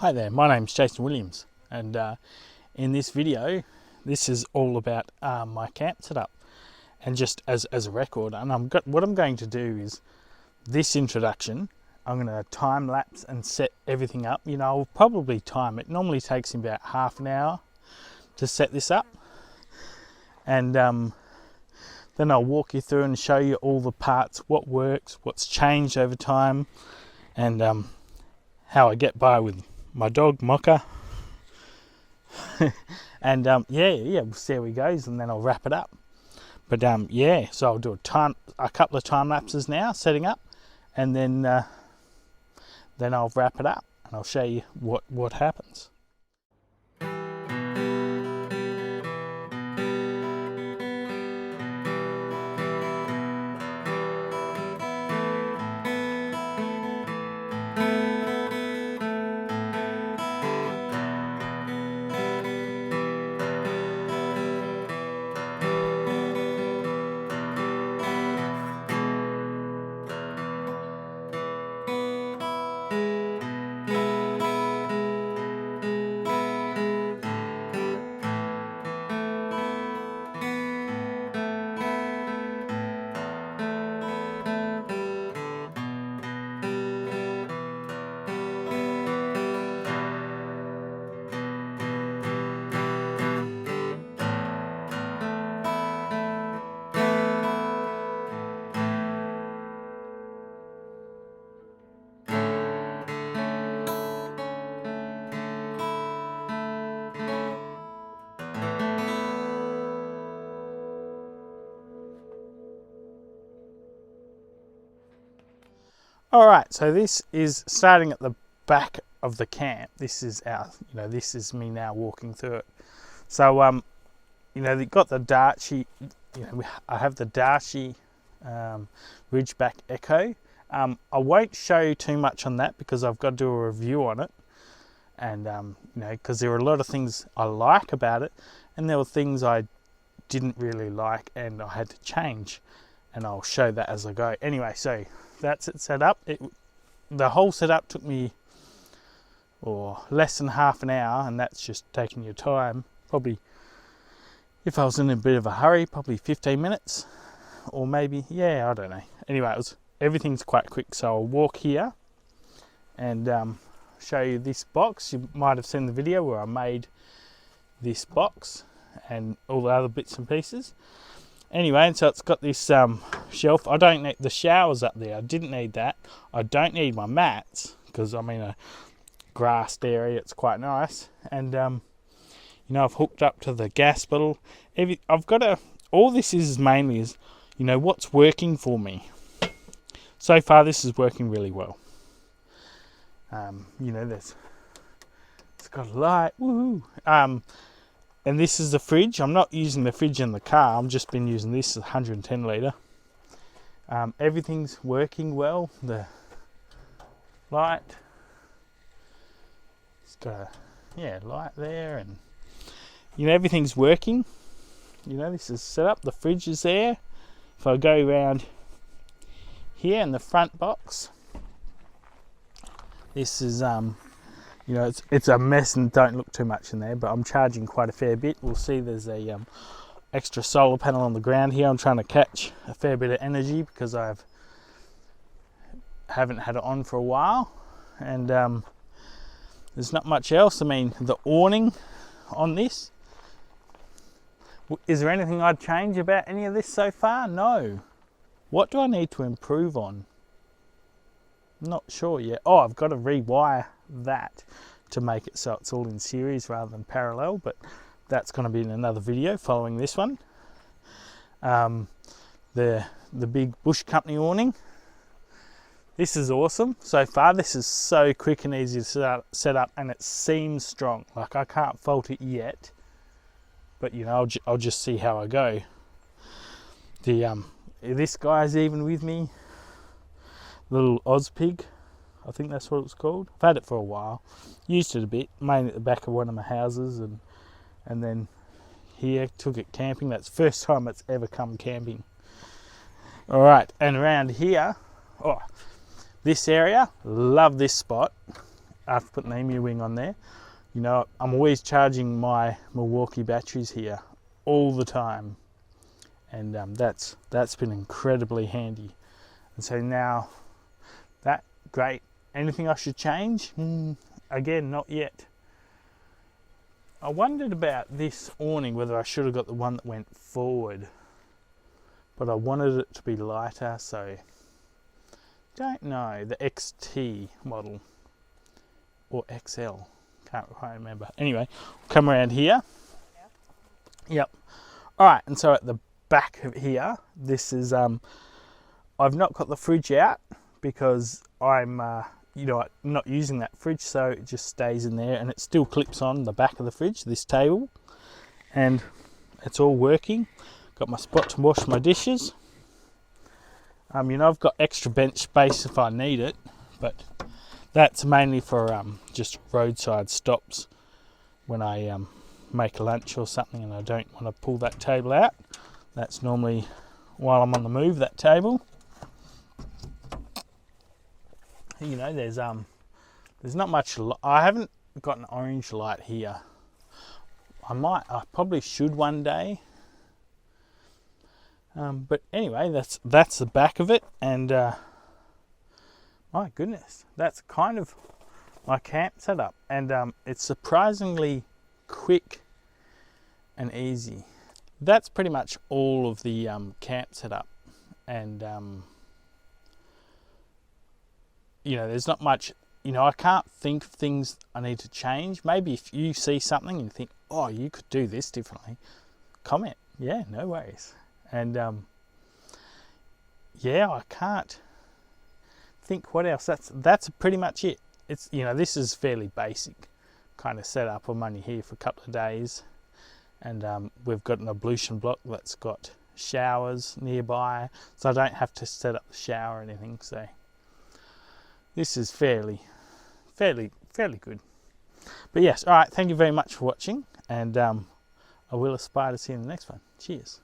Hi there, my name's Jason Williams, and in this video this is all about my camp setup, and just as a record. And what I'm going to do is this introduction, I'm going to time lapse and set everything up. You know, I'll probably time it. Normally takes me about half an hour to set this up, and then I'll walk you through and show you all the parts, what works, what's changed over time, and how I get by with my dog Mocha. And yeah, we'll see how he goes, and then I'll wrap it up. But yeah, so I'll do a couple of time lapses now setting up, and then I'll wrap it up and I'll show you what happens. Alright, so this is starting at the back of the camp. This is this is me now walking through it. So, they've got the Darche, I have the Darche Ridgeback Echo. I won't show you too much on that because I've got to do a review on it. And, because there were a lot of things I like about it, and there were things I didn't really like and I had to change. And I'll show that as I go. Anyway, so that's it set up. The whole setup took me less than half an hour, and that's just taking your time. Probably, if I was in a bit of a hurry, probably 15 minutes, or maybe, yeah, I don't know. Anyway, everything's quite quick. So I'll walk here and show you this box. You might have seen the video where I made this box and all the other bits and pieces. Anyway, and so it's got this shelf. I don't need the showers up there. I didn't need that. I don't need my mats because I'm in a grassed area. It's quite nice. And I've hooked up to the gas bottle. I've got all this is mainly is, what's working for me. So far, this is working really well. It's got a light. Woohoo! And this is the fridge. I'm not using the fridge in the car. I've just been using this 110 litre. Everything's working well. The light. It's got a light there, and everything's working. This is set up. The fridge is there. If I go around here in the front box, this is it's a mess and don't look too much in there, but I'm charging quite a fair bit. We'll see there's a extra solar panel on the ground here. I'm trying to catch a fair bit of energy because I haven't had it on for a while, and there's not much else. I mean, the awning on this, is there anything I'd change about any of this so far? No. What do I need to improve on? Not sure yet. Oh, I've got to rewire that to make it so it's all in series rather than parallel, but that's going to be in another video following this one. The big Bush Company awning. This is awesome. So far, this is so quick and easy to set up, and it seems strong. Like, I can't fault it yet, but I'll just see how I go. This guy's even with me. Little Ozpig, I think that's what it's called. I've had it for a while. Used it a bit, mainly at the back of one of my houses, and then here, took it camping. That's the first time it's ever come camping. All right, and around here, this area, love this spot. after putting the Emu Wing on there. You know, I'm always charging my Milwaukee batteries here all the time, and that's been incredibly handy. And so now, that great. Anything I should change? Again, not yet. I wondered about this awning, whether I should have got the one that went forward, but I wanted it to be lighter, so don't know, the XT model or XL, can't quite remember. Anyway, come around here. Yep. All right, and so at the back of here, this is I've not got the fridge out because I'm you know, not using that fridge, so it just stays in there, and it still clips on the back of the fridge, this table, and it's all working. Got my spot to wash my dishes. You know, I've got extra bench space if I need it, but that's mainly for just roadside stops when I make a lunch or something and I don't want to pull that table out. That's normally while I'm on the move, that table. You know, there's not much. I haven't got an orange light here. I probably should one day. But anyway, that's the back of it, and my goodness, that's kind of my camp setup, and it's surprisingly quick and easy. That's pretty much all of the camp setup, and you know, there's not much. You know, I can't think of things I need to change. Maybe if you see something and you think, oh, you could do this differently, comment. Yeah, no worries. And yeah, I can't think what else. That's pretty much it. It's, you know, this is fairly basic kind of setup. I'm only here for a couple of days, and we've got an ablution block that's got showers nearby, so I don't have to set up the shower or anything. So this is fairly good. But yes, all right, thank you very much for watching, and I will aspire to see you in the next one. Cheers.